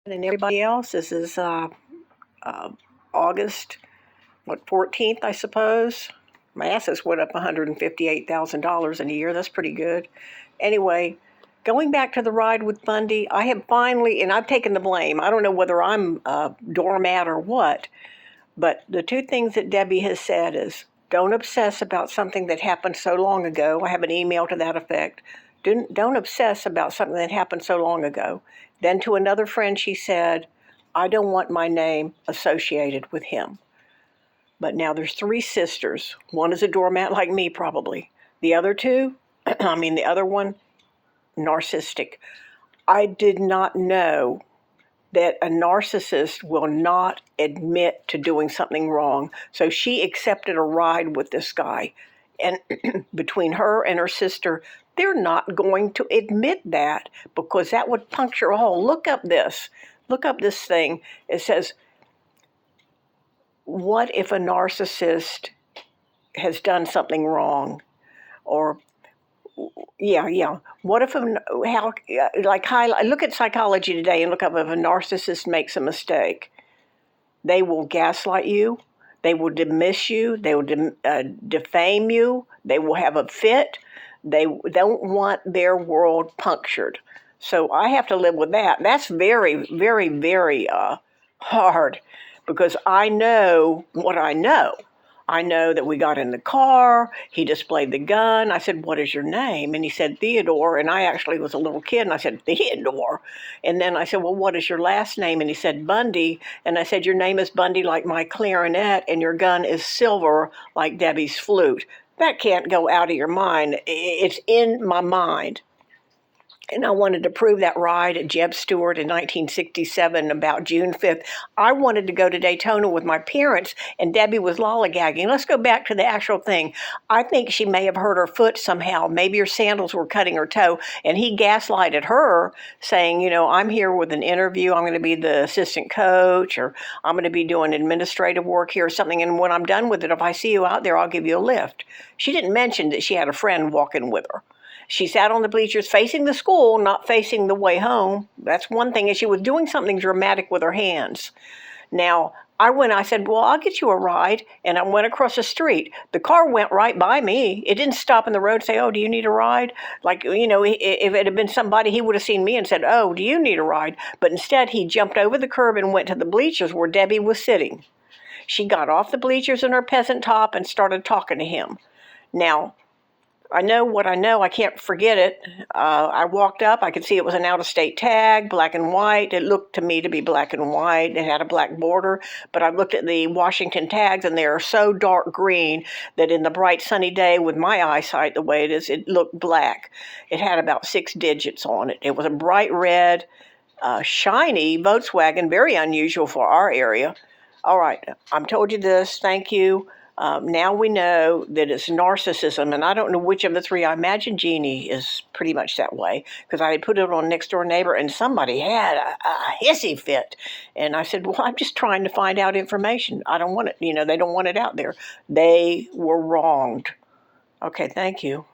And everybody else. This is August, 14th, I suppose. My assets went up $158,000 in a year. That's pretty good. Anyway, going back to the ride with Bundy, I have finally, and I've taken the blame. I don't know whether I'm a doormat or what, but the two things that Debbie has said is don't obsess about something that happened so long ago. I have an email to that effect. Don't obsess about something that happened so long ago. Then to another friend, she said, I don't want my name associated with him. But now there's three sisters. One is a doormat like me, probably. The other two, the other one, narcissistic. I did not know that a narcissist will not admit to doing something wrong. So she accepted a ride with this guy. And between her and her sister, they're not going to admit that because that would puncture a hole. Look up this. Look up this thing. It says, what if a narcissist has done something wrong? Or yeah. What if look at Psychology Today and look up if a narcissist makes a mistake. They will gaslight you. They will dismiss you. They will defame you. They will have a fit. They don't want their world punctured. So I have to live with that. That's very, very, very hard because I know what I know. I know that we got in the car. He displayed the gun. I said, what is your name? And he said, Theodore. And I actually was a little kid, and I said, Theodore. And then I said, well, what is your last name? And he said, Bundy. And I said, your name is Bundy like my clarinet, and your gun is silver like Debbie's flute. That can't go out of your mind. It's in my mind. And I wanted to prove that ride at Jeb Stuart in 1967, about June 5th. I wanted to go to Daytona with my parents, and Debbie was lollygagging. Let's go back to the actual thing. I think she may have hurt her foot somehow. Maybe her sandals were cutting her toe, and he gaslighted her, saying, I'm here with an interview. I'm going to be the assistant coach, or I'm going to be doing administrative work here or something, and when I'm done with it, if I see you out there, I'll give you a lift. She didn't mention that she had a friend walking with her. She sat on the bleachers facing the school, not facing the way home. That's one thing. And she was doing something dramatic with her hands. Now, I said, well, I'll get you a ride. And I went across the street. The car went right by me. It didn't stop in the road and say, oh, do you need a ride? Like, if it had been somebody, he would have seen me and said, oh, do you need a ride? But instead, he jumped over the curb and went to the bleachers where Debbie was sitting. She got off the bleachers in her peasant top and started talking to him. Now, I know what I know. I can't forget it. I walked up. I could see it was an out-of-state tag, black and white. It looked to me to be black and white. It had a black border. But I looked at the Washington tags, and they are so dark green that in the bright sunny day with my eyesight the way it is, it looked black. It had about 6 digits on it. It was a bright red, shiny Volkswagen, very unusual for our area. All right, I've told you this. Thank you. Now we know that it's narcissism, and I don't know which of the three. I imagine Jeannie is pretty much that way because I had put it on Next Door Neighbor, and somebody had a hissy fit. And I said, well, I'm just trying to find out information. I don't want it. They don't want it out there. They were wronged. Okay, thank you.